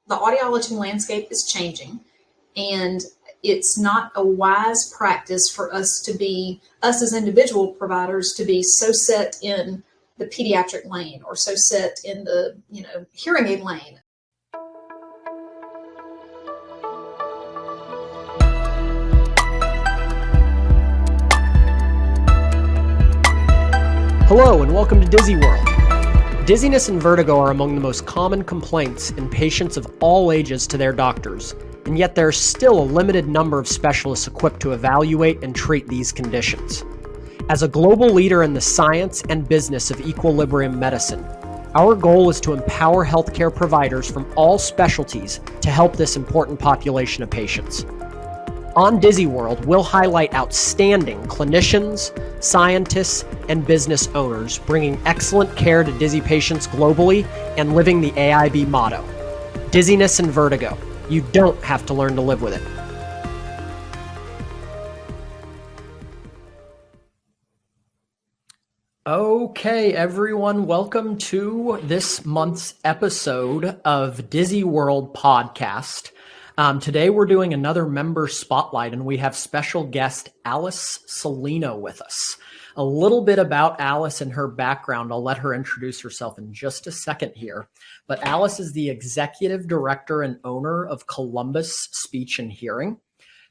the audiology landscape is changing, and it's not a wise practice for us as individual providers, to be so set in the pediatric lane or so set in the, hearing aid lane. Hello and welcome to Dizzy World. Dizziness and vertigo are among the most common complaints in patients of all ages to their doctors, and yet there are still a limited number of specialists equipped to evaluate and treat these conditions. As a global leader in the science and business of equilibrium medicine, our goal is to empower healthcare providers from all specialties to help this important population of patients. On Dizzy World, we'll highlight outstanding clinicians, scientists, and business owners bringing excellent care to dizzy patients globally and living the AIB motto: dizziness and vertigo. You don't have to learn to live with it. Okay, everyone, welcome to this month's episode of Dizzy World Podcast. Today we're doing another member spotlight, and we have special guest Alice Cellino with us. A little bit about Alice and her background. I'll let her introduce herself in just a second here. But Alice is the executive director and owner of Columbus Speech and Hearing.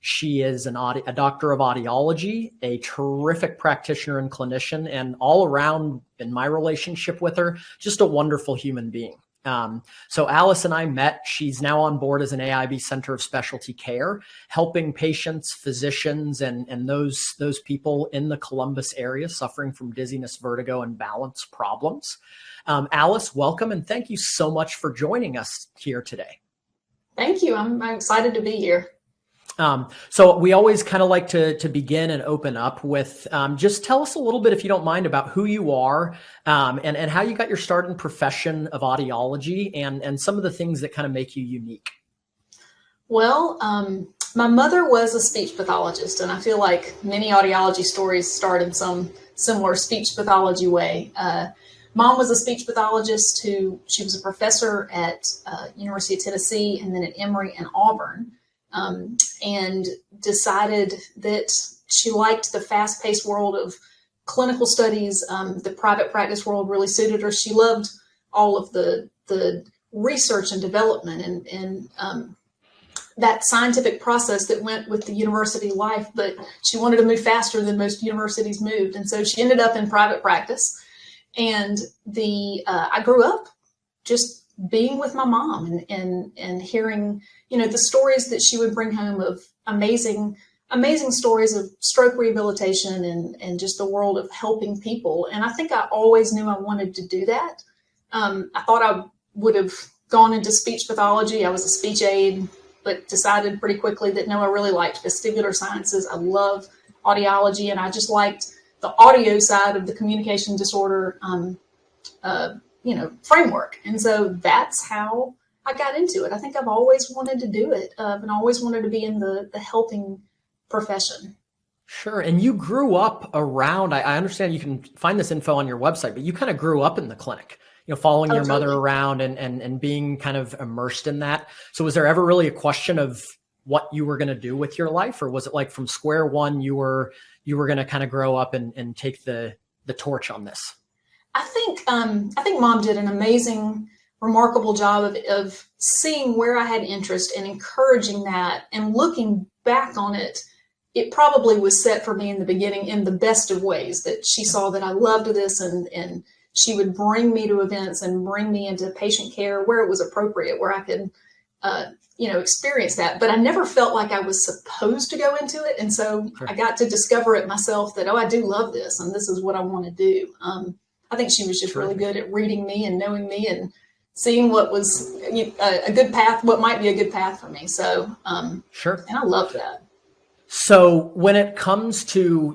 She is a doctor of audiology, a terrific practitioner and clinician, and all around, in my relationship with her, just a wonderful human being. So Alice and I met. She's now on board as an AIB Center of Specialty Care, helping patients, physicians, and those people in the Columbus area suffering from dizziness, vertigo, and balance problems. Alice, welcome, and thank you so much for joining us here today. Thank you. I'm excited to be here. So we always kind of like to begin and open up with just tell us a little bit, if you don't mind, about who you are and how you got your start in profession of audiology and some of the things that kind of make you unique. Well, my mother was a speech pathologist, and I feel like many audiology stories start in some similar speech pathology way. Mom was a speech pathologist she was a professor at University of Tennessee and then at Emory and Auburn. And decided that she liked the fast-paced world of clinical studies. The private practice world really suited her. She loved all of the research and development and that scientific process that went with the university life, but she wanted to move faster than most universities moved. And so she ended up in private practice. And I grew up just being with my mom and hearing, the stories that she would bring home of amazing stories of stroke rehabilitation and just the world of helping people. And I think I always knew I wanted to do that. I thought I would have gone into speech pathology. I was a speech aide, but decided pretty quickly that no, I really liked vestibular sciences. I love audiology, and I just liked the audio side of the communication disorder framework. And so that's how I got into it. I think I've always wanted to do it and always wanted to be in the helping profession. Sure. And you grew up around, I understand you can find this info on your website, but you kind of grew up in the clinic, following your mother around and being kind of immersed in that. So was there ever really a question of what you were going to do with your life? Or was it like from square one, you were going to kind of grow up and take the torch on this? I think Mom did an amazing, remarkable job of seeing where I had interest and encouraging that, and looking back on it. It probably was set for me in the beginning in the best of ways, that she saw that I loved this and she would bring me to events and bring me into patient care where it was appropriate, where I could, experience that. But I never felt like I was supposed to go into it. And so I got to discover it myself that, I do love this and this is what I want to do. I think she was just really good at reading me and knowing me and seeing what was a good path, what might be a good path for me. So, sure. And I love that. So when it comes to,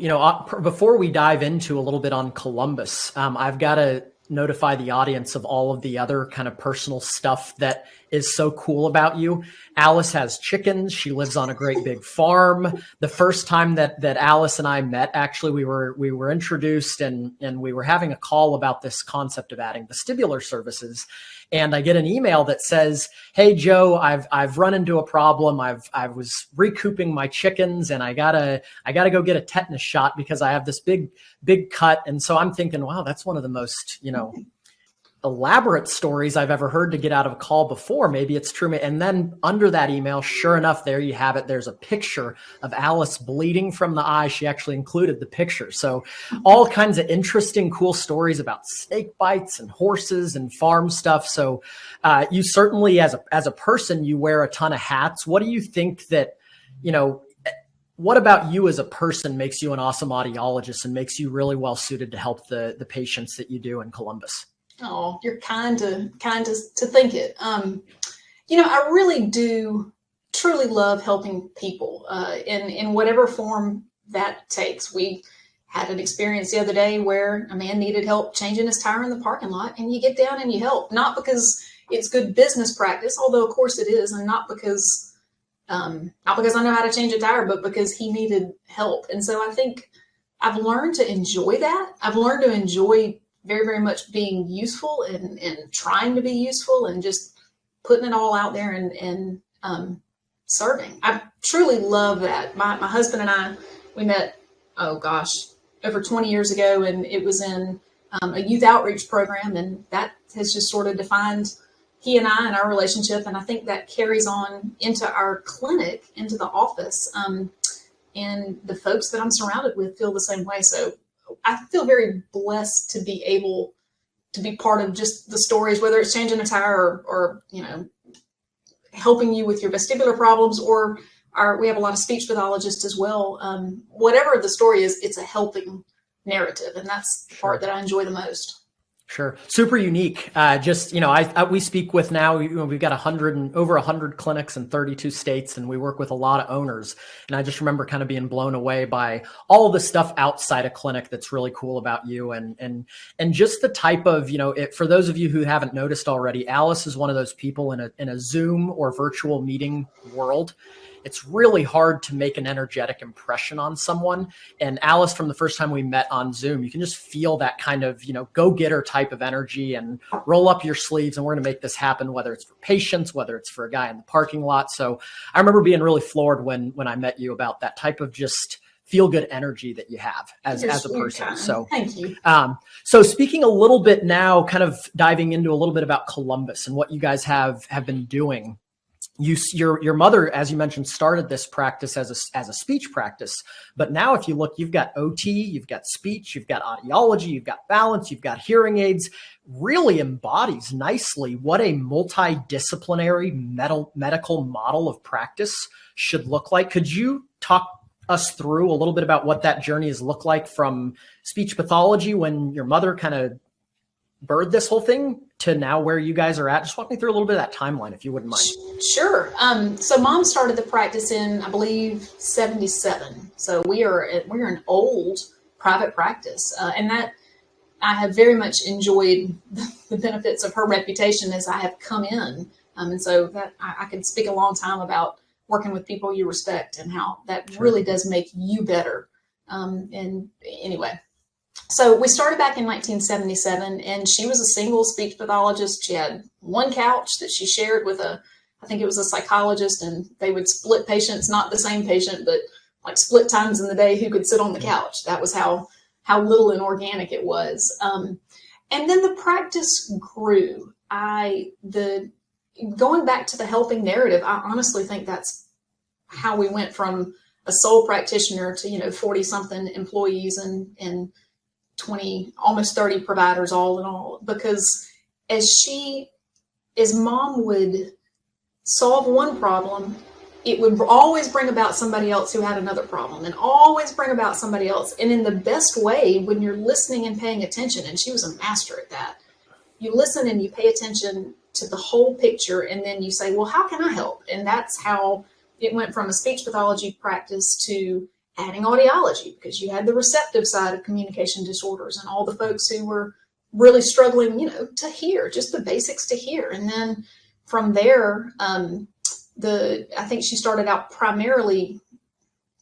before we dive into a little bit on Columbus, I've got to notify the audience of all of the other kind of personal stuff that is so cool about you. Alice has chickens. She lives on a great big farm. The first time that Alice and I met, actually, we were introduced and we were having a call about this concept of adding vestibular services. And I get an email that says, "Hey Joe, I've run into a problem. I was recouping my chickens and I gotta go get a tetanus shot because I have this big cut." And so I'm thinking, wow, that's one of the most, elaborate stories I've ever heard to get out of a call before. Maybe it's true. And then under that email, sure enough, there you have it. There's a picture of Alice bleeding from the eye. She actually included the picture. So all kinds of interesting, cool stories about snake bites and horses and farm stuff. So you certainly, as a person, you wear a ton of hats. What do you think that, what about you as a person makes you an awesome audiologist and makes you really well suited to help the patients that you do in Columbus? Oh, you're kind to think it. I really do truly love helping people in whatever form that takes. We had an experience the other day where a man needed help changing his tire in the parking lot, and you get down and you help, not because it's good business practice, although of course it is, and not because I know how to change a tire, but because he needed help. And so I think I've learned to enjoy that. I've learned to enjoy very, very much being useful and trying to be useful and just putting it all out there and serving. I truly love that. My husband and I, we met, over 20 years ago, and it was in a youth outreach program, and that has just sort of defined he and I and our relationship. And I think that carries on into our clinic, into the office, and the folks that I'm surrounded with feel the same way. So I feel very blessed to be able to be part of just the stories, whether it's changing a tire or helping you with your vestibular problems, or we have a lot of speech pathologists as well. Whatever the story is, it's a helping narrative. And that's the part that I enjoy the most. Sure. Super unique. We speak with now, we've got over 100 clinics in 32 states, and we work with a lot of owners. And I just remember kind of being blown away by all the stuff outside a clinic that's really cool about you. And just the type of, for those of you who haven't noticed already, Alice is one of those people in a Zoom or virtual meeting world. It's really hard to make an energetic impression on someone. And Alice, from the first time we met on Zoom, you can just feel that kind of, go-getter type of energy and roll up your sleeves, and we're going to make this happen, whether it's for patients, whether it's for a guy in the parking lot. So I remember being really floored when I met you about that type of just feel-good energy that you have as a person. Kind. So thank you. So speaking a little bit now, kind of diving into a little bit about Columbus and what you guys have been doing. Your mother, as you mentioned, started this practice as a speech practice. But now if you look, you've got OT, you've got speech, you've got audiology, you've got balance, you've got hearing aids. Really embodies nicely what a multidisciplinary medical model of practice should look like. Could you talk us through a little bit about what that journey has looked like from speech pathology when your mother kind of birthed this whole thing to now where you guys are at? Just walk me through a little bit of that timeline, if you wouldn't mind. Sure. So Mom started the practice in, I believe, 1977. So we're an old private practice, and that I have very much enjoyed the benefits of her reputation as I have come in. And so that I could speak a long time about working with people you respect and how that really does make you better. And anyway. So we started back in 1977, and she was a single speech pathologist. She had one couch that she shared with I think it was a psychologist, and they would split patients, not the same patient, but like split times in the day who could sit on the couch. That was how little and organic it was. And then the practice grew. Going back to the helping narrative, I honestly think that's how we went from a sole practitioner to, 40 something employees and 20, almost 30 providers all in all, because as Mom would solve one problem, it would always bring about somebody else who had another problem, and always bring about somebody else. And in the best way, when you're listening and paying attention, and she was a master at that, you listen and you pay attention to the whole picture, and then you say, well, how can I help? And that's how it went from a speech pathology practice to adding audiology, because you had the receptive side of communication disorders and all the folks who were really struggling, to hear, just the basics to hear. And then from there, I think she started out primarily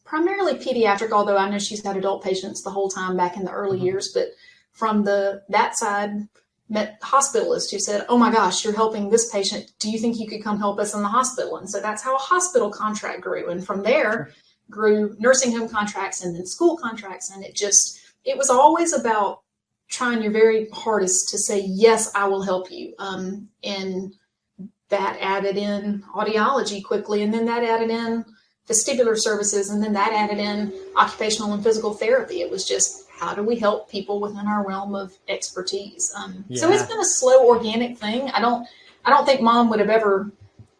pediatric, although I know she's had adult patients the whole time back in the early years. But from that side, met hospitalists who said, oh my gosh, you're helping this patient. Do you think you could come help us in the hospital? And so that's how a hospital contract grew. And from there grew nursing home contracts and then school contracts. And it was always about trying your very hardest to say, yes, I will help you. And that added in audiology quickly. And then that added in vestibular services. And then that added in occupational and physical therapy. It was just, how do we help people within our realm of expertise? So it's been a slow, organic thing. I don't think Mom would have ever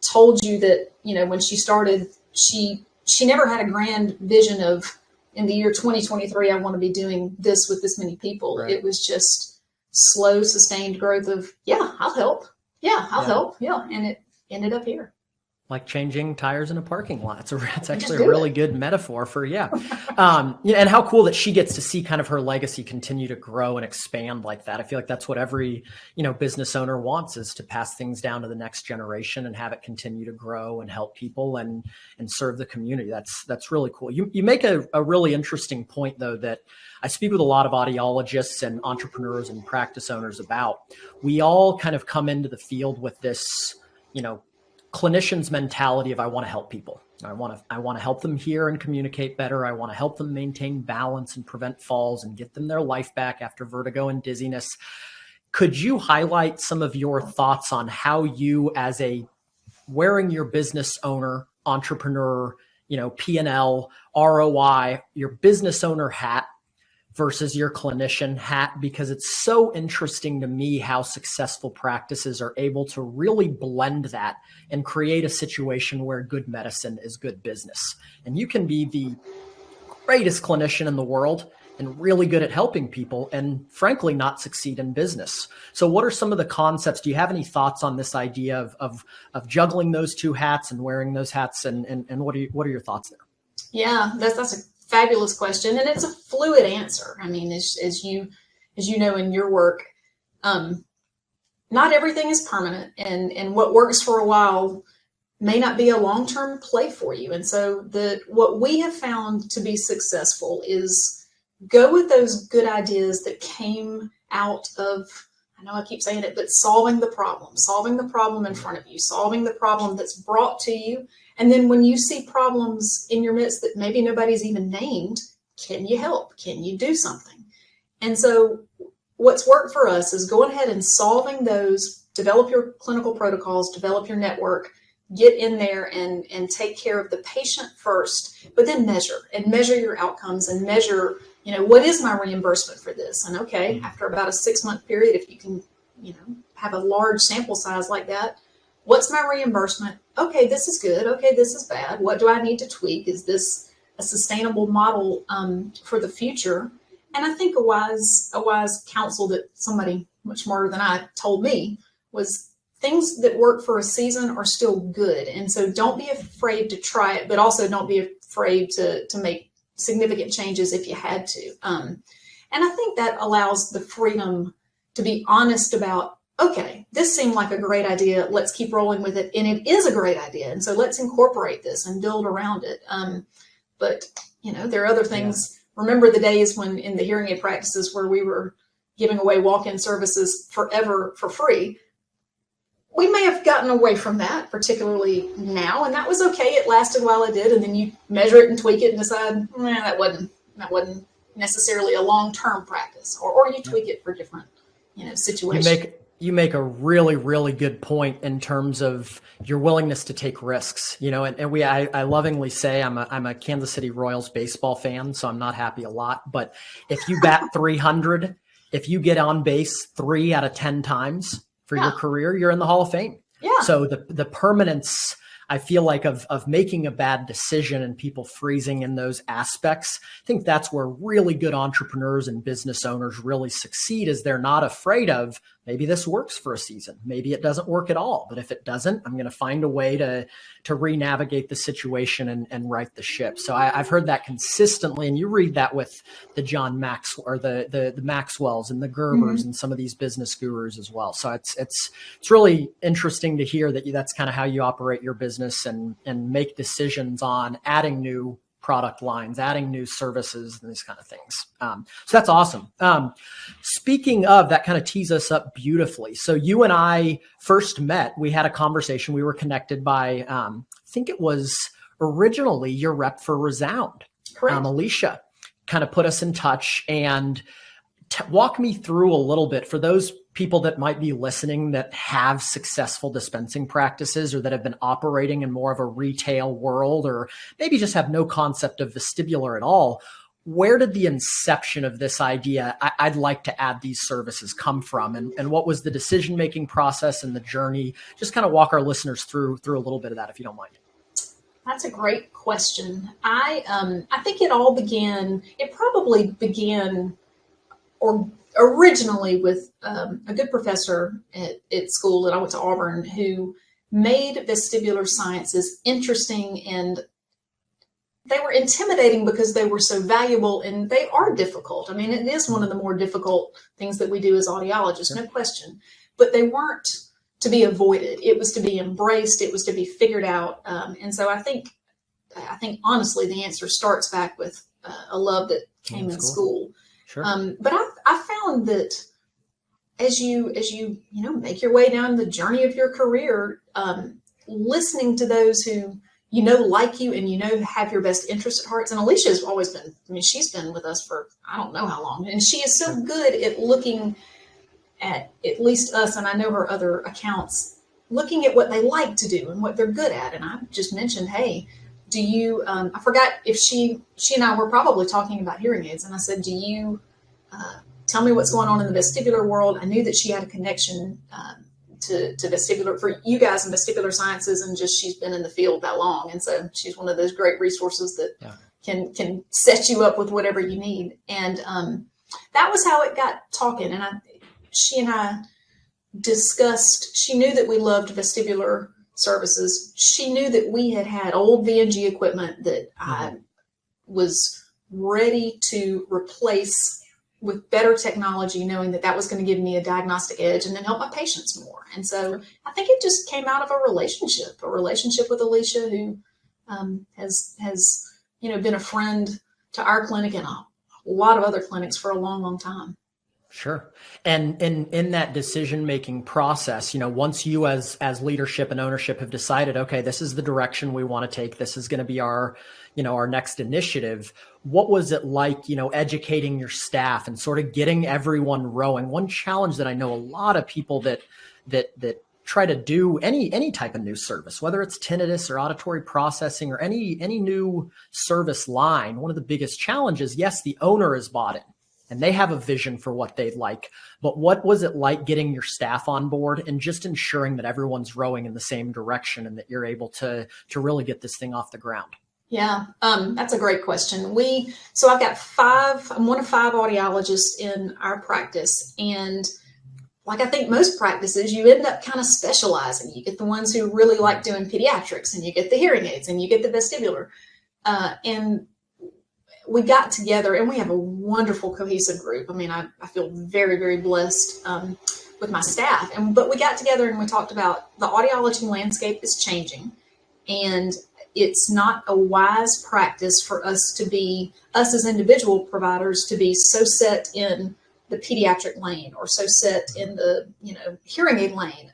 told you that, when she started, she never had a grand vision of, in the year 2023, I want to be doing this with this many people. Right. It was just slow, sustained growth of, yeah, I'll help. Yeah, I'll help. Yeah. And it ended up here. Like changing tires in a parking lot. It's actually a really good metaphor for, and how cool that she gets to see kind of her legacy continue to grow and expand like that. I feel like that's what every, business owner wants, is to pass things down to the next generation and have it continue to grow and help people and serve the community. That's really cool. You make a really interesting point, though, that I speak with a lot of audiologists and entrepreneurs and practice owners about. We all kind of come into the field with this, clinician's mentality of, I want to help people. I want to help them hear and communicate better. I want to help them maintain balance and prevent falls and get them their life back after vertigo and dizziness. Could you highlight some of your thoughts on how you, as a wearing your business owner, entrepreneur, P&L, ROI, your business owner hat versus your clinician hat? Because it's so interesting to me how successful practices are able to really blend that and create a situation where good medicine is good business. And you can be the greatest clinician in the world and really good at helping people and frankly not succeed in business. So what are some of the concepts? Do you have any thoughts on this idea of juggling those two hats and wearing those hats? And what are your thoughts there? Yeah, that's a fabulous question. And it's a fluid answer. I mean, as you know, in your work, not everything is permanent, and what works for a while may not be a long-term play for you. And so what we have found to be successful is go with those good ideas that came out of, I know I keep saying it, but solving the problem in front of you, solving the problem that's brought to you. And then when you see problems in your midst that maybe nobody's even named, can you help? Can you do something? And so what's worked for us is going ahead and solving those, develop your clinical protocols, develop your network, get in there and take care of the patient first, but then measure your outcomes and measure, what is my reimbursement for this? And okay, after about a 6-month period, if you can, have a large sample size like that, what's my reimbursement? Okay, this is good. Okay, this is bad. What do I need to tweak? Is this a sustainable model for the future? And I think a wise counsel that somebody much smarter than I told me was, things that work for a season are still good. And so don't be afraid to try it, but also don't be afraid to make significant changes if you had to. And I think that allows the freedom to be honest about, okay, this seemed like a great idea. Let's keep rolling with it. And it is a great idea. And so let's incorporate this and build around it. But, there are other things. Yeah. Remember the days when in the hearing aid practices where we were giving away walk-in services forever for free. We may have gotten away from that, particularly now, and that was okay. It lasted while it did, and then you measure it and tweak it and decide, that wasn't necessarily a long-term practice, or you tweak it for different, situations. You make a really, really good point in terms of your willingness to take risks, I lovingly say I'm a Kansas City Royals baseball fan, so I'm not happy a lot, but if you bat 300, if you get on base 3 out of 10 times for your career, you're in the Hall of Fame. Yeah. So the permanence, I feel like, of making a bad decision and people freezing in those aspects, I think that's where really good entrepreneurs and business owners really succeed, is they're not afraid of maybe this works for a season. Maybe it doesn't work at all. But if it doesn't, I'm going to find a way to re-navigate the situation and right the ship. So I've heard that consistently. And you read that with the John Maxwell or the Maxwells and the Gerbers and some of these business gurus as well. So it's really interesting to hear that that's kind of how you operate your business and make decisions on adding new product lines, adding new services and these kind of things. So that's awesome. Speaking of, that kind of tees us up beautifully. So you and I first met, we had a conversation, we were connected by, I think it was originally your rep for Resound. Correct. Alicia kind of put us in touch and walk me through a little bit for those people that might be listening that have successful dispensing practices or that have been operating in more of a retail world, or maybe just have no concept of vestibular at all. Where did the inception of this idea, I'd like to add these services, come from? And what was the decision-making process and the journey? Just kind of walk our listeners through a little bit of that, if you don't mind. That's a great question. I think it probably began or originally with a good professor at school that I went to Auburn, who made vestibular sciences interesting, and they were intimidating because they were so valuable, and they are difficult. I mean, it is one of the more difficult things that we do as audiologists, no question, but they weren't to be avoided. It was to be embraced. It was to be figured out. And so I think honestly, the answer starts back with a love that came in school. Sure. But I found that as you make your way down the journey of your career, listening to those who like you and have your best interest at heart. And Alicia's always been. I mean, she's been with us for I don't know how long, and she is so good at looking at least us. And I know her other accounts, looking at what they like to do and what they're good at. And I just mentioned, hey, do you, I forgot if she and I were probably talking about hearing aids. And I said, do you tell me what's going on in the vestibular world? I knew that she had a connection to vestibular for you guys in vestibular sciences, and just she's been in the field that long. And so she's one of those great resources that can set you up with whatever you need. And that was how it got talking. And she and I discussed, she knew that we loved vestibular services. She knew that we had old VNG equipment that I was ready to replace with better technology, knowing that was going to give me a diagnostic edge and then help my patients more. And so I think it just came out of a relationship with Alicia, who has been a friend to our clinic and a lot of other clinics for a long, long time. Sure. And in that decision-making process, once you as leadership and ownership have decided, okay, this is the direction we want to take, this is going to be our next initiative. What was it like, educating your staff and sort of getting everyone rowing? One challenge that I know a lot of people that try to do any type of new service, whether it's tinnitus or auditory processing or any new service line, one of the biggest challenges, yes, the owner is bought in and they have a vision for what they'd like, but what was it like getting your staff on board and just ensuring that everyone's rowing in the same direction and that you're able to really get this thing off the ground? Yeah, that's a great question. So I've got I'm one of 5 audiologists in our practice. And like I think most practices, you end up kind of specializing. You get the ones who really like doing pediatrics, and you get the hearing aids, and you get the vestibular. And we got together, and we have a wonderful cohesive group. I mean, I feel very, very blessed with my staff. But we got together and we talked about the audiology landscape is changing, and it's not a wise practice for us as individual providers to be so set in the pediatric lane or so set in the hearing aid lane.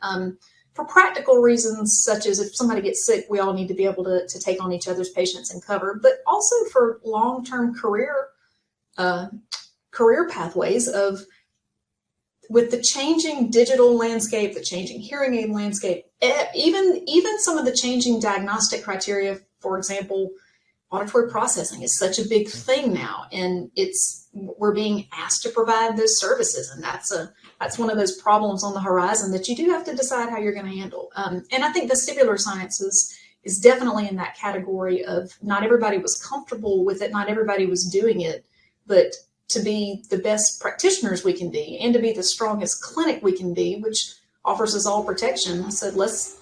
For practical reasons, such as if somebody gets sick, we all need to be able to take on each other's patients and cover, but also for long-term career pathways with the changing digital landscape, the changing hearing aid landscape, even some of the changing diagnostic criteria. For example, auditory processing is such a big thing now, and we're being asked to provide those services, and that's one of those problems on the horizon that you do have to decide how you're going to handle. And I think vestibular sciences is definitely in that category of not everybody was comfortable with it, not everybody was doing it, but to be the best practitioners we can be and to be the strongest clinic we can be, which offers us all protection, I said, let's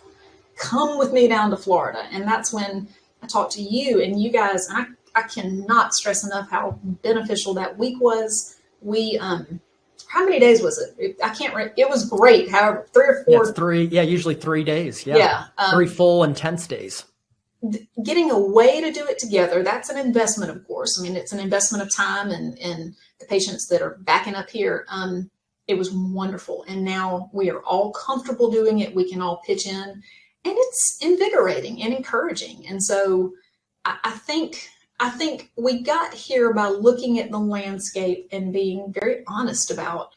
come with me down to Florida. And that's when I talked to you and you guys, and I cannot stress enough how beneficial that week was. We, how many days was it? I can't remember. It was great. However, 3 or 4. Usually 3 days. Yeah. 3 full intense days. Getting a way to do it together, that's an investment, of course. I mean, it's an investment of time and the patients that are backing up here. It was wonderful. And now we are all comfortable doing it. We can all pitch in, and it's invigorating and encouraging. And so I think we got here by looking at the landscape and being very honest about,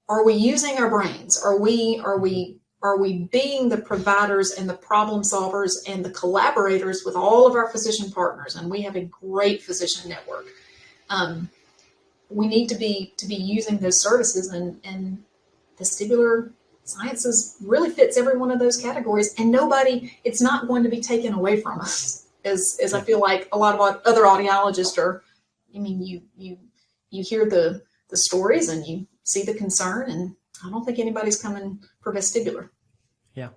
are we using our brains? Are we being the providers and the problem solvers and the collaborators with all of our physician partners? And we have a great physician network. We need to be using those services, and vestibular sciences really fits every one of those categories, and it's not going to be taken away from us. As I feel like a lot of other audiologists are. I mean, you hear the stories and you see the concern, and I don't think anybody's coming for vestibular. Yeah.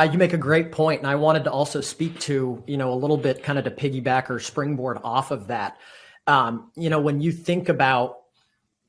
You make a great point. And I wanted to also speak to, a little bit kind of to piggyback or springboard off of that. When you think about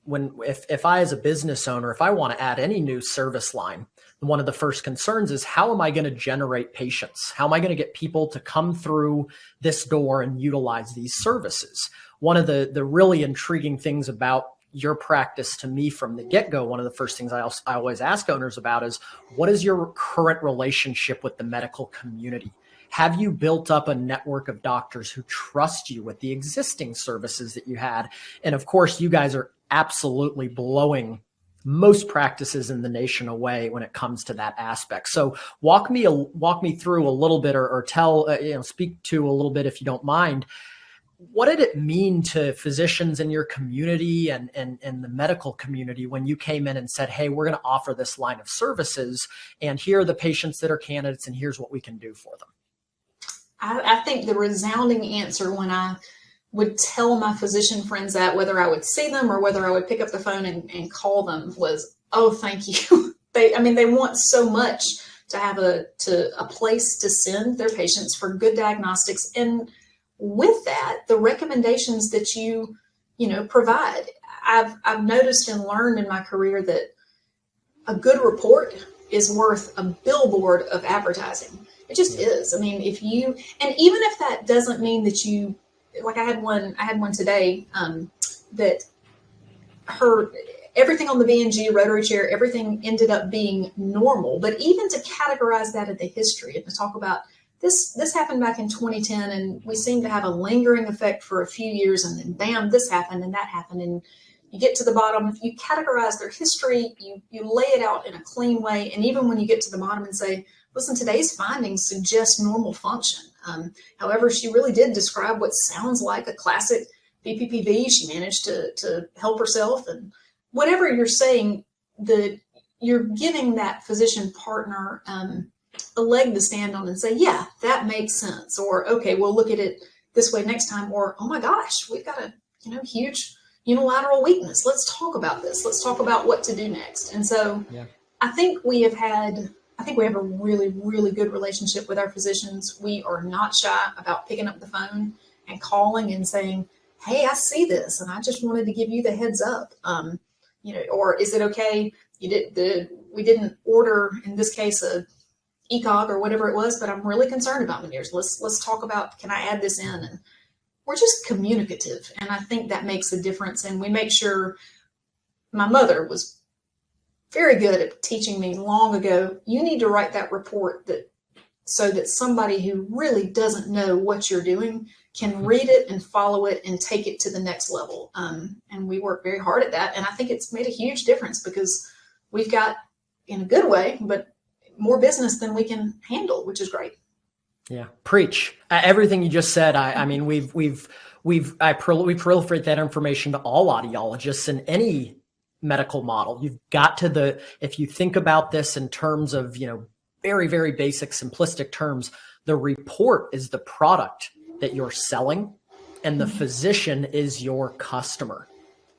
if I, as a business owner, if I want to add any new service line, one of the first concerns is, how am I going to generate patients? How am I going to get people to come through this door and utilize these services? One of the really intriguing things about your practice to me from the get-go, one of the first things I always ask owners about is, what is your current relationship with the medical community? Have you built up a network of doctors who trust you with the existing services that you had? And of course, you guys are absolutely blowing most practices in the nation away when it comes to that aspect. So walk me through a little bit, or tell, speak to a little bit, if you don't mind. What did it mean to physicians in your community and the medical community when you came in and said, hey, we're going to offer this line of services, and here are the patients that are candidates, and here's what we can do for them? I think the resounding answer when I would tell my physician friends that, whether I would see them or whether I would pick up the phone and call them, was, oh, thank you. They want so much to have a place to send their patients for good diagnostics. And with that, the recommendations that you provide, I've noticed and learned in my career that a good report is worth a billboard of advertising. It just is. I mean, and even if that doesn't mean that you, like I had one today, that everything on the VNG rotary chair, everything ended up being normal. But even to categorize that in the history and to talk about this happened back in 2010, and we seem to have a lingering effect for a few years, and then bam, this happened and that happened. And you get to the bottom, if you categorize their history, you lay it out in a clean way. And even when you get to the bottom and say, listen, today's findings suggest normal function. However, she really did describe what sounds like a classic BPPV. She managed to help herself, and whatever you're saying, you're giving that physician partner a leg to stand on and say, yeah, that makes sense. Or, okay, we'll look at it this way next time. Or, oh my gosh, we've got a huge unilateral weakness. Let's talk about this. Let's talk about what to do next. And so yeah. I think we have a really, really good relationship with our physicians. We are not shy about picking up the phone and calling and saying, hey, I see this, and I just wanted to give you the heads up. Or is it okay? We didn't order, in this case, a ECOG or whatever it was, but I'm really concerned about veneers. Let's talk about, can I add this in? And we're just communicative. And I think that makes a difference. And we make sure. My mother was very good at teaching me long ago, you need to write that report so that somebody who really doesn't know what you're doing can read it and follow it and take it to the next level. And we work very hard at that. And I think it's made a huge difference, because we've got, in a good way, but more business than we can handle, which is great. Yeah. Preach. Everything you just said. I mean, we proliferate that information to all audiologists in any medical model. You've got to if you think about this in terms of, very, very basic, simplistic terms, the report is the product that you're selling. and the physician is your customer.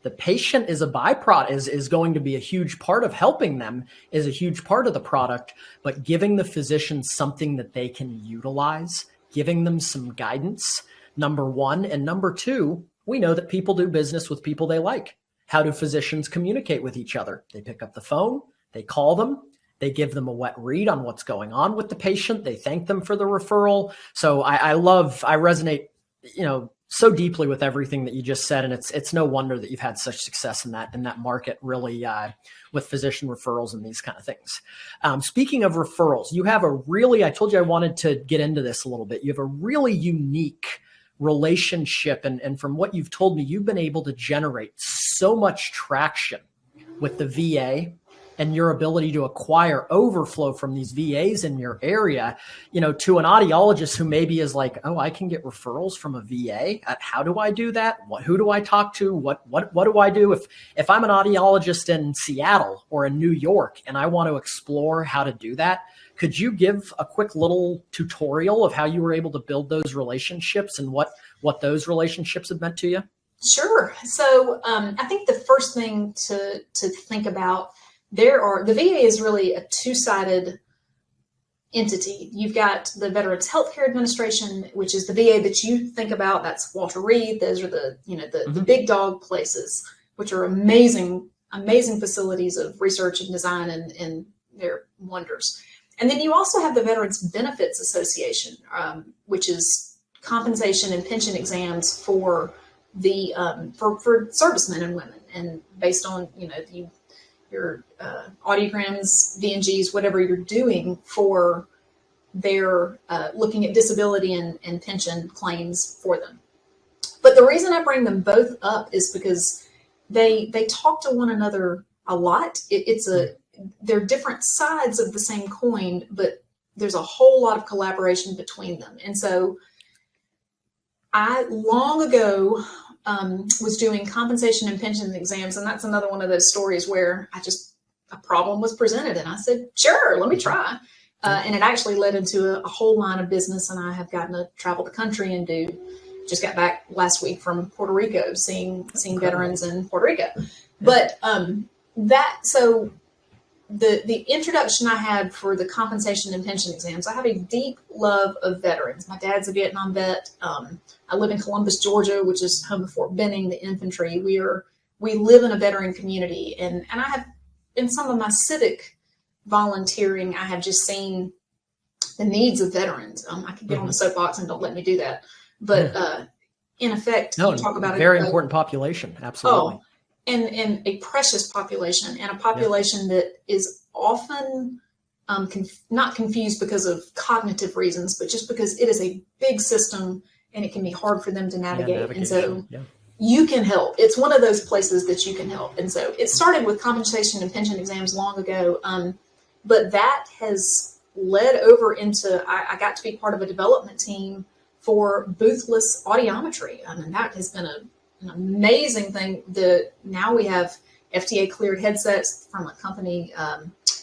The patient is a byproduct, is going to be a huge part of helping them, is a huge part of the product, but giving the physician something that they can utilize, giving them some guidance, number one. And number two, we know that people do business with people they like. How do physicians communicate with each other? They pick up the phone, they call them, they give them a wet read on what's going on with the patient. They thank them for the referral. So I resonate, so deeply with everything that you just said. And it's no wonder that you've had such success in that market, really, with physician referrals and these kind of things. Speaking of referrals, you have I told you I wanted to get into this a little bit. You have a really unique relationship. And from what you've told me, you've been able to generate so much traction with the VA and your ability to acquire overflow from these VAs in your area, to an audiologist who maybe is like, oh, I can get referrals from a VA. How do I do that? Who do I talk to? What do I do? If I'm an audiologist in Seattle or in New York and I want to explore how to do that, could you give a quick little tutorial of how you were able to build those relationships and what those relationships have meant to you? Sure. So I think the first thing to think about, the VA is really a two-sided entity. You've got the Veterans Healthcare Administration, which is the VA that you think about. That's Walter Reed. Those are the big dog places, which are amazing facilities of research and design, and they're wonders. And then you also have the Veterans Benefits Association, which is compensation and pension exams for the for servicemen and women, and based on your audiograms, VNGs, whatever you're doing for their looking at disability and pension claims for them. But the reason I bring them both up is because they talk to one another a lot. They're different sides of the same coin, but there's a whole lot of collaboration between them. And so I long ago was doing compensation and pension exams. And that's another one of those stories where a problem was presented and I said, sure, let me try. And it actually led into a whole line of business. And I have gotten to travel the country and just got back last week from Puerto Rico, seeing veterans in Puerto Rico. But the introduction I had for the compensation and pension exams, I have a deep love of veterans. My dad's a Vietnam vet. I live in Columbus, Georgia, which is home of Fort Benning, the infantry. We live in a veteran community, and I have, in some of my civic volunteering, I have just seen the needs of veterans. I could get on the soapbox, and don't let me do that. But in effect, you talk about very important population. Absolutely. Oh, and a precious population, and a population that is often not confused because of cognitive reasons, but just because it is a big system and it can be hard for them to navigate. And so you can help. It's one of those places that you can help. And so it started with compensation and pension exams long ago, but that has led over into, I got to be part of a development team for boothless audiometry. And that has been an amazing thing. Now we have FDA cleared headsets from a company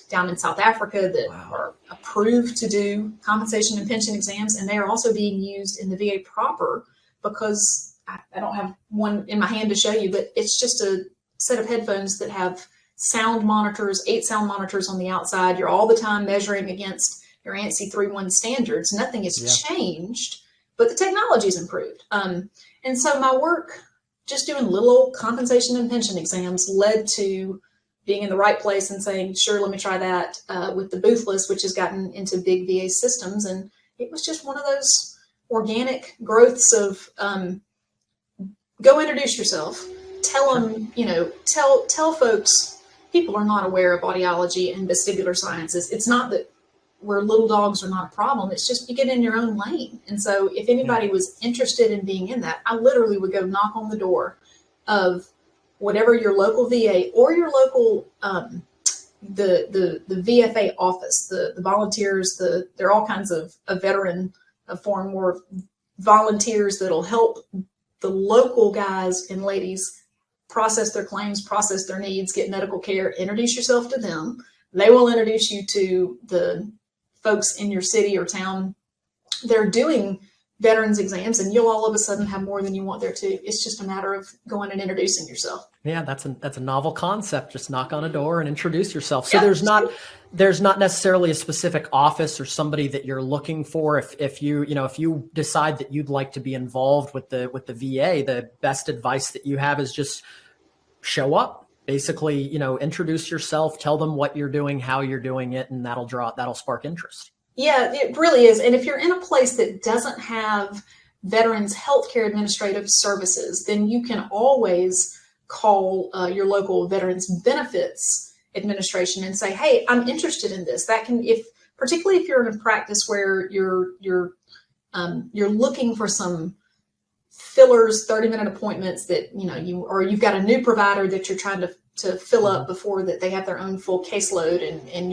down in South Africa that are approved to do compensation and pension exams, and they are also being used in the VA proper, because I don't have one in my hand to show you, but it's just a set of headphones that have sound monitors, 8 sound monitors on the outside. You're all the time measuring against your ANSI 3.1 standards. Nothing has changed, but the technology's improved. And so my work, just doing little old compensation and pension exams, led to being in the right place and saying, sure, let me try that with the boothless, which has gotten into big VA systems. And it was just one of those organic growths of go introduce yourself, tell them, tell folks, people are not aware of audiology and vestibular sciences. It's not that where little dogs are not a problem. It's just you get in your own lane. And so if anybody was interested in being in that, I literally would go knock on the door of whatever your local VA or your local, the VFA office, the volunteers, there are all kinds of veteran foreign war volunteers that'll help the local guys and ladies process their claims, process their needs, get medical care. Introduce yourself to them. They will introduce you to the folks in your city or town. They're doing veterans exams, and you'll all of a sudden have more than you want there too. It's just a matter of going and introducing yourself. Yeah, that's a novel concept. Just knock on a door and introduce yourself. So there's not necessarily a specific office or somebody that you're looking for. If you decide that you'd like to be involved with the VA, the best advice that you have is just show up. Basically, introduce yourself, tell them what you're doing, how you're doing it, and that'll spark interest. Yeah, it really is. And if you're in a place that doesn't have Veterans Healthcare Administrative Services, then you can always call your local Veterans Benefits Administration and say, "Hey, I'm interested in this." That can, particularly if you're in a practice where you're looking for some fillers, 30-minute appointments that you've got a new provider that you're trying to fill up before that they have their own full caseload, and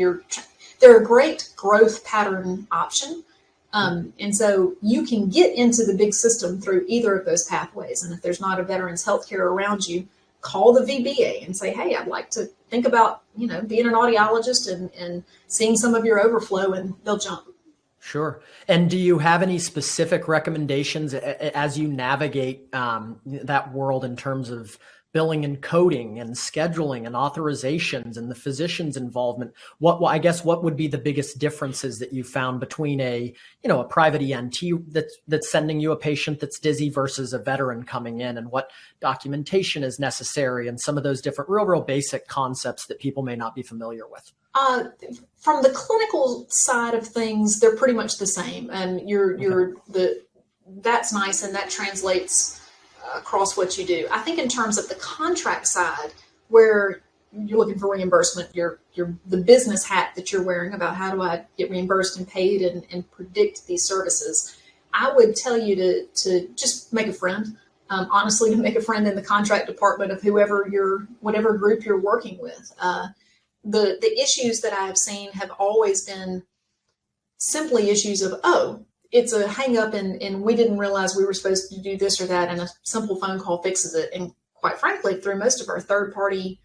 they're a great growth pattern option. And so you can get into the big system through either of those pathways. And if there's not a veterans healthcare around you, call the VBA and say, "Hey, I'd like to think about, being an audiologist and seeing some of your overflow," and they'll jump. Sure. And do you have any specific recommendations as you navigate that world in terms of billing and coding and scheduling and authorizations and the physician's involvement? What would be the biggest differences that you found between a private ENT that's sending you a patient that's dizzy versus a veteran coming in, and what documentation is necessary, and some of those different real basic concepts that people may not be familiar with? From the clinical side of things, they're pretty much the same, and that's nice, and that translates across what you do. I think in terms of the contract side, where you're looking for reimbursement, the business hat that you're wearing about how do I get reimbursed and paid and predict these services, I would tell you to just make a friend. Honestly, to make a friend in the contract department of whatever group you're working with. The issues that I have seen have always been simply issues of, it's a hang up and we didn't realize we were supposed to do this or that, and a simple phone call fixes it. And quite frankly, through most of our third party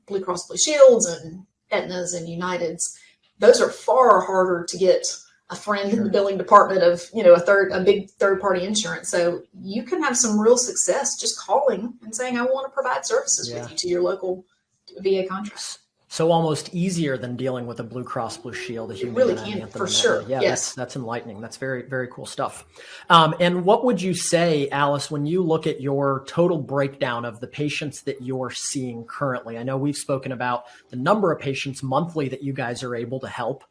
Blue Cross Blue Shields and Aetnas and Uniteds, those are far harder to get a friend in the billing department of a big third party insurance. So you can have some real success just calling and saying, "I want to provide services with you," to your local VA contract. So almost easier than dealing with a Blue Cross Blue Shield. You really can, for sure. Yeah, yes. That's enlightening. That's very, very cool stuff. And what would you say, Alice, when you look at your total breakdown of the patients that you're seeing currently? I know we've spoken about the number of patients monthly that you guys are able to help.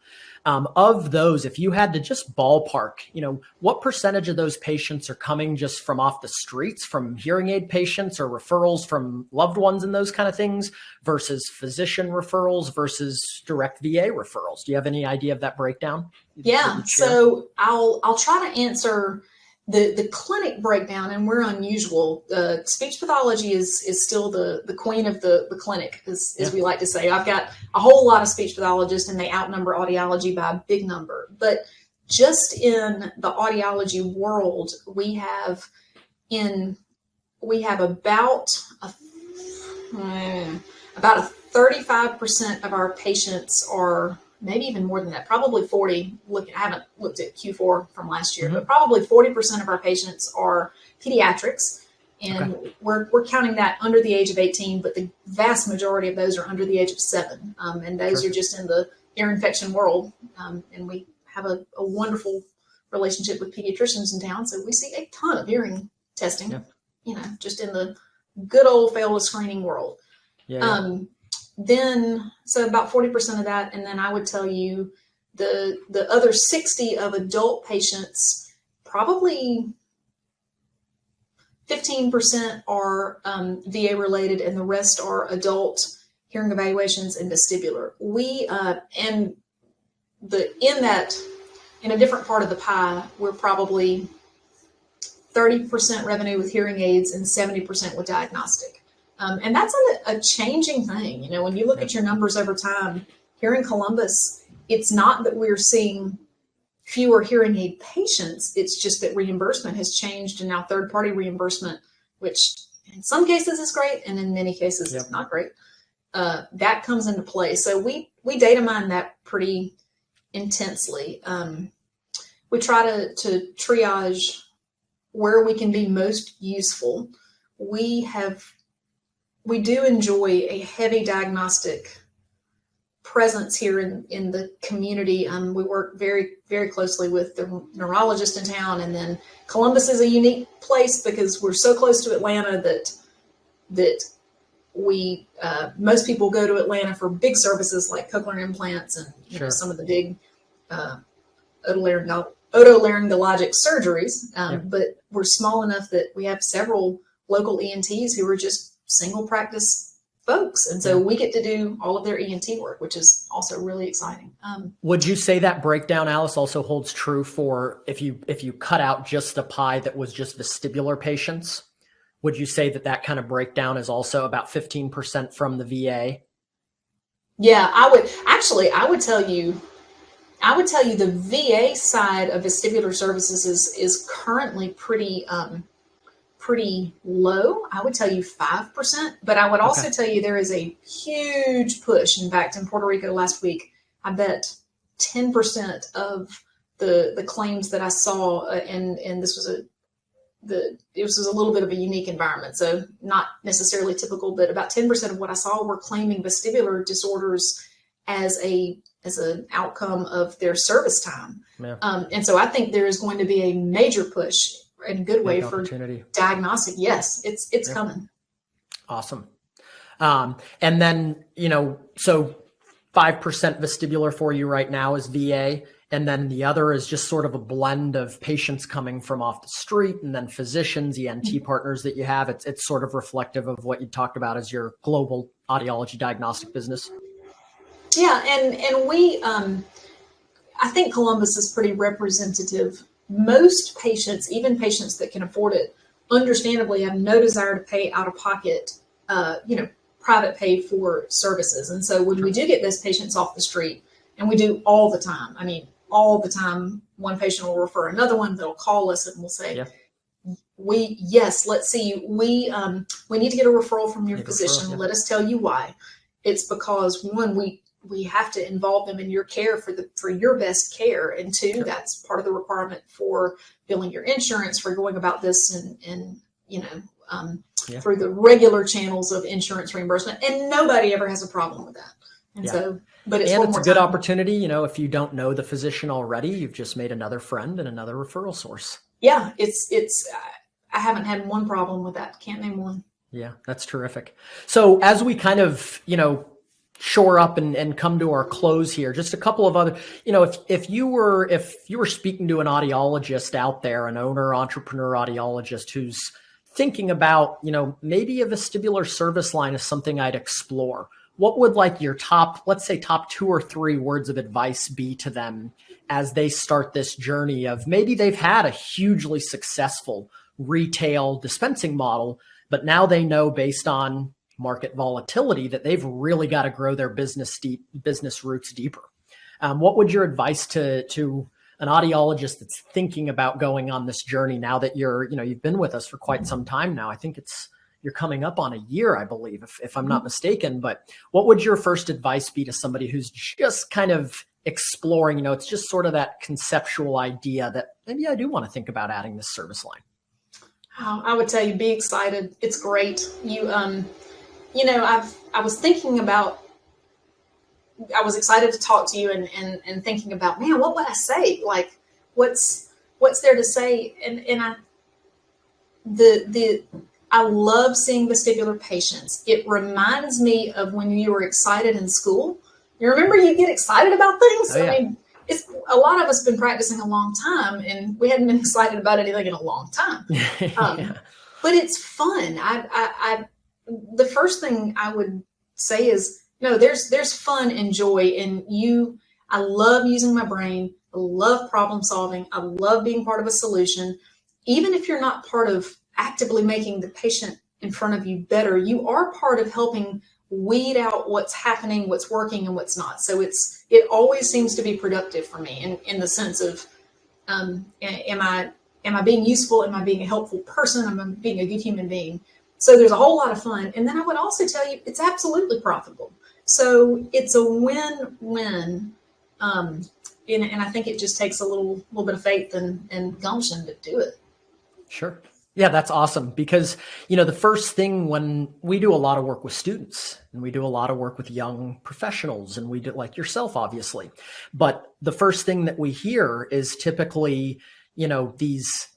Of those, if you had to just ballpark, what percentage of those patients are coming just from off the streets, from hearing aid patients, or referrals from loved ones and those kind of things, versus physician referrals versus direct VA referrals? Do you have any idea of that breakdown? Yeah. So I'll try to answer the clinic breakdown, and we're unusual. Speech pathology is still the queen of the clinic, as we like to say. I've got a whole lot of speech pathologists, and they outnumber audiology by a big number. But just in the audiology world, we have about a 35% of our patients are, maybe even more than that, probably 40. I haven't looked at Q4 from last year, but probably 40% of our patients are pediatrics. And we're counting that under the age of 18, but the vast majority of those are under the age of 7. And those are just in the ear infection world. And we have a wonderful relationship with pediatricians in town. So we see a ton of hearing testing, just in the good old fail screening world. Then, so about 40% of that. And then I would tell you the other 60 of adult patients, probably 15% are VA related, and the rest are adult hearing evaluations and vestibular. In a different part of the pie, we're probably 30% revenue with hearing aids and 70% with diagnostic. And that's a changing thing. When you look at your numbers over time, here in Columbus, it's not that we're seeing fewer hearing aid patients. It's just that reimbursement has changed, and now third-party reimbursement, which in some cases is great, and in many cases it's not great. That comes into play. So we data mine that pretty intensely. we try to triage where we can be most useful. We do enjoy a heavy diagnostic presence here in the community. We work very, very closely with the neurologist in town, and then Columbus is a unique place because we're so close to Atlanta that we most people go to Atlanta for big services like cochlear implants and Sure. some of the big otolaryngologic surgeries. But we're small enough that we have several local ENTs who are just single practice folks. And so we get to do all of their ENT work, which is also really exciting. Would you say that breakdown, Alice, also holds true for if you cut out just the pie that was just vestibular patients? Would you say that kind of breakdown is also about 15% from the VA? Yeah, I would tell you the VA side of vestibular services is currently pretty low. I would tell you 5%, but I would also tell you there is a huge push. In fact, in Puerto Rico last week, I bet 10% of the claims that I saw, and this was it was a little bit of a unique environment, so not necessarily typical, but about 10% of what I saw were claiming vestibular disorders as an outcome of their service time. Yeah. And so I think there is going to be a major push in a good way for diagnostic. Yes, it's coming. Awesome. And then, so 5% vestibular for you right now is VA. And then the other is just sort of a blend of patients coming from off the street and then physicians, ENT partners that you have. It's sort of reflective of what you talked about as your global audiology diagnostic business. Yeah. And we, I think Columbus is pretty representative. Most patients, even patients that can afford it, understandably have no desire to pay out of pocket, private pay for services. And so when we do get those patients off the street, and we do all the time, all the time, one patient will refer another one, they'll call us and we'll say, let's see, we need to get a referral from your physician. Let us tell you why. It's because one, we have to involve them in your care for your best care. And two, that's part of the requirement for billing your insurance, for going about this and through the regular channels of insurance reimbursement. And nobody ever has a problem with that. And so, but it's a good opportunity. If you don't know the physician already, you've just made another friend and another referral source. Yeah, I haven't had one problem with that. Can't name one. Yeah, that's terrific. So as we kind of, shore up and come to our close here, just a couple of other, if you were speaking to an audiologist out there, an owner, entrepreneur audiologist who's thinking about, maybe a vestibular service line is something I'd explore, what would your top 2 or 3 words of advice be to them as they start this journey of maybe they've had a hugely successful retail dispensing model, but now they know based on market volatility that they've really got to grow their business roots deeper. What would your advice to an audiologist that's thinking about going on this journey now that you've been with us for quite some time now? I think you're coming up on a year, I believe, if I'm not mistaken. But what would your first advice be to somebody who's just kind of exploring, it's just sort of that conceptual idea that maybe I do want to think about adding this service line? I would tell you, be excited. It's great. I was thinking about, I was excited to talk to you and thinking about, man, what would I say? What's there to say? And I love seeing vestibular patients. It reminds me of when you were excited in school. You remember you get excited about things? Oh, yeah. It's a lot of us been practicing a long time and we hadn't been excited about anything in a long time. But it's fun. The first thing I would say is, there's fun and joy in you. I love using my brain. I love problem solving. I love being part of a solution. Even if you're not part of actively making the patient in front of you better, you are part of helping weed out what's happening, what's working and what's not. So it always seems to be productive for me in the sense of, am I being useful? Am I being a helpful person? Am I being a good human being? So there's a whole lot of fun. And then I would also tell you, it's absolutely profitable. So it's a win-win And I think it just takes a little bit of faith and gumption to do it. Sure. Yeah, that's awesome because, the first thing when we do a lot of work with students and we do a lot of work with young professionals and we do like yourself, obviously, but the first thing that we hear is typically, these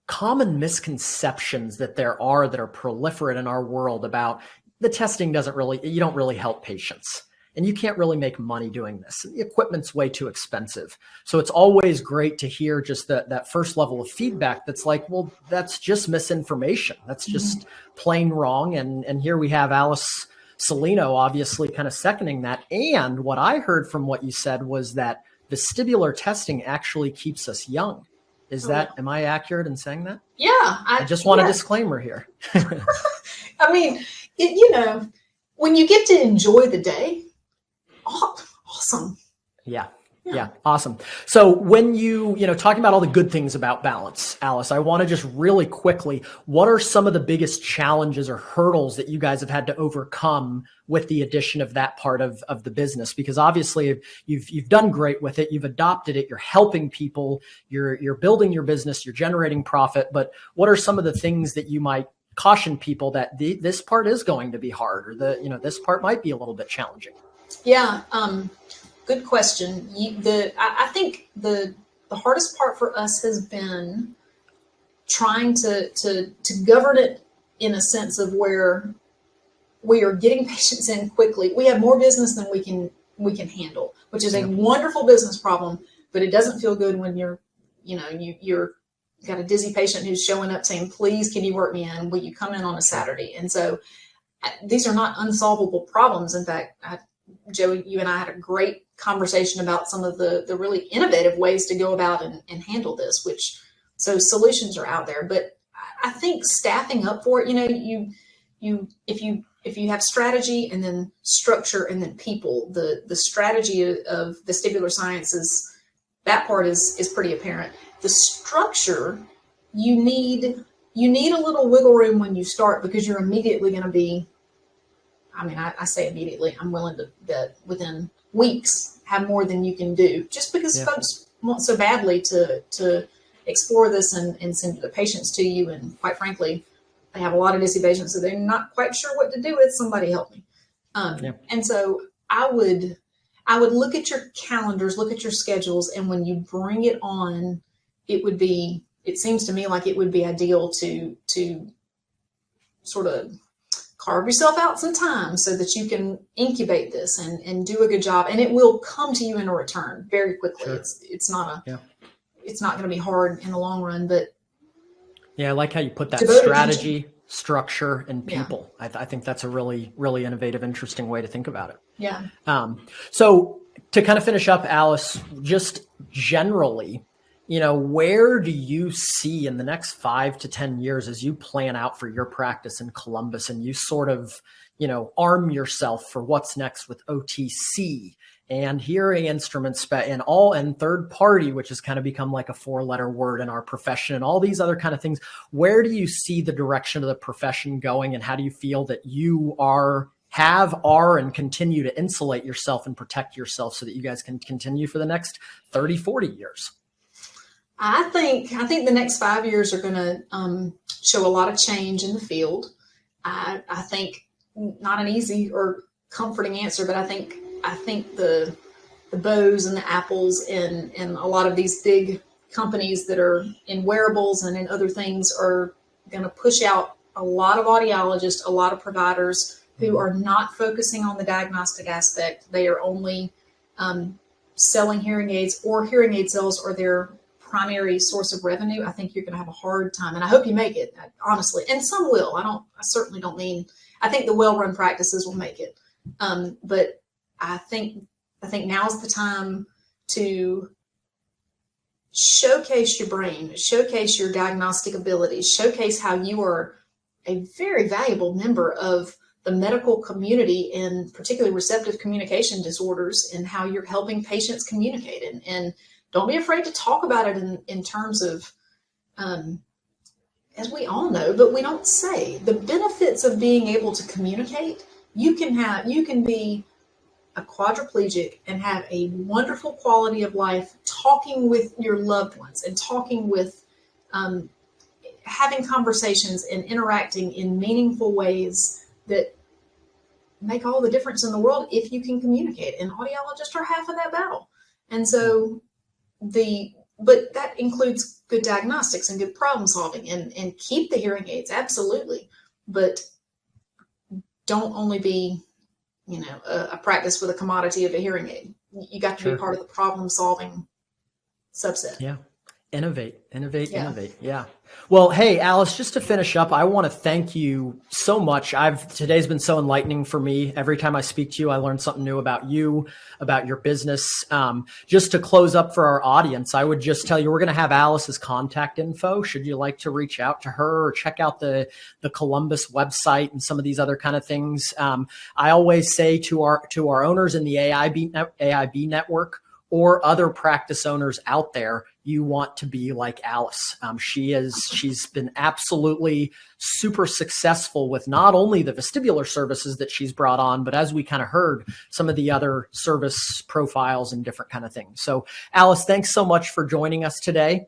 common misconceptions that are proliferate in our world about the testing you don't really help patients. And you can't really make money doing this. The equipment's way too expensive. So it's always great to hear just that first level of feedback that's like, well, that's just misinformation. That's just plain wrong. And here we have Alice Cellino obviously kind of seconding that. And what I heard from what you said was that vestibular testing actually keeps us young. Am I accurate in saying that? Yeah. I just want a disclaimer here. I mean, when you get to enjoy the day, awesome. Yeah. Awesome. So when talking about all the good things about balance, Alice, I want to just really quickly, what are some of the biggest challenges or hurdles that you guys have had to overcome with the addition of that part of the business? Because obviously you've done great with it. You've adopted it. You're helping people. You're building your business. You're generating profit. But what are some of the things that you might caution people that this part is going to be hard, or this part might be a little bit challenging? Yeah, good question. I think the hardest part for us has been trying to govern it in a sense of where we are getting patients in quickly. We have more business than we can handle, which is a wonderful business problem, but it doesn't feel good when you're got a dizzy patient who's showing up saying, please, can you work me in? Will you come in on a Saturday? And so these are not unsolvable problems. In fact, Joey, you and I had a great conversation about some of the really innovative ways to go about and handle this, so solutions are out there. But I think staffing up for it, if you have strategy and then structure and then people, the strategy of vestibular science that part is pretty apparent. The structure, you need a little wiggle room when you start, because you're immediately going to be, I say immediately, I'm willing to bet within weeks have more than you can do, just because folks want so badly to explore this and send the patients to you. And quite frankly, they have a lot of dizzy patients, so they're not quite sure what to do with. Somebody help me. And so I would look at your calendars, look at your schedules, and when you bring it on, it seems to me like it would be ideal to sort of carve yourself out some time so that you can incubate this and do a good job, and it will come to you in a return very quickly. Sure. It's not going to be hard in the long run, but I like how you put that strategy, structure, and people. I think that's a really, really innovative, interesting way to think about it. Yeah. So to kind of finish up, Alice, just generally, where do you see in the next 5 to 10 years as you plan out for your practice in Columbus and you sort of, arm yourself for what's next with OTC and hearing instruments and third party, which has kind of become like a 4-letter word in our profession, and all these other kind of things? Where do you see the direction of the profession going, and how do you feel that you are, and continue to insulate yourself and protect yourself so that you guys can continue for the next 30, 40 years? I think the next 5 years are going to show a lot of change in the field. I think not an easy or comforting answer, but I think the Bows and the Apples and a lot of these big companies that are in wearables and in other things are going to push out a lot of audiologists, a lot of providers who are not focusing on the diagnostic aspect. They are only selling hearing aids, or hearing aid sales or their primary source of revenue. I think you're going to have a hard time, and I hope you make it, honestly. And some will. I certainly don't mean. I think the well-run practices will make it, but I think now's the time to showcase your brain, showcase your diagnostic abilities, showcase how you are a very valuable member of the medical community, and particularly receptive communication disorders, and how you're helping patients communicate. And don't be afraid to talk about it in terms of, as we all know, but we don't say, the benefits of being able to communicate. You can be a quadriplegic and have a wonderful quality of life talking with your loved ones and talking with, having conversations and interacting in meaningful ways that make all the difference in the world if you can communicate. And audiologists are half of that battle. And so but that includes good diagnostics and good problem solving and keep the hearing aids, absolutely. But don't only be, a practice with a commodity of a hearing aid. You got to be part of the problem solving subset. Yeah. Innovate. Yeah. Well, hey, Alice, just to finish up, I want to thank you so much. Today's been so enlightening for me. Every time I speak to you, I learn something new about you, about your business. Just to close up for our audience, I would just tell you, we're going to have Alice's contact info. Should you like to reach out to her or check out the Columbus website and some of these other kind of things. I always say to our owners in the AIB network, or other practice owners out there, you want to be like Alice. She's been absolutely super successful with not only the vestibular services that she's brought on, but as we kind of heard, some of the other service profiles and different kind of things. So Alice, thanks so much for joining us today.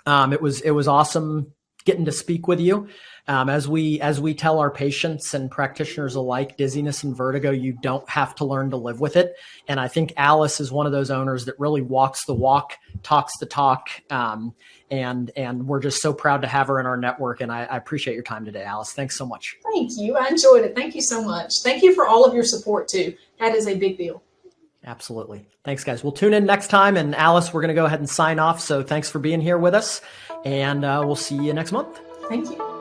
It was awesome getting to speak with you. As we tell our patients and practitioners alike, dizziness and vertigo, you don't have to learn to live with it. And I think Alice is one of those owners that really walks the walk, talks the talk. And we're just so proud to have her in our network. And I appreciate your time today, Alice. Thanks so much. Thank you. I enjoyed it. Thank you so much. Thank you for all of your support too. That is a big deal. Absolutely. Thanks, guys. We'll tune in next time. And Alice, we're going to go ahead and sign off. So thanks for being here with us. And we'll see you next month. Thank you.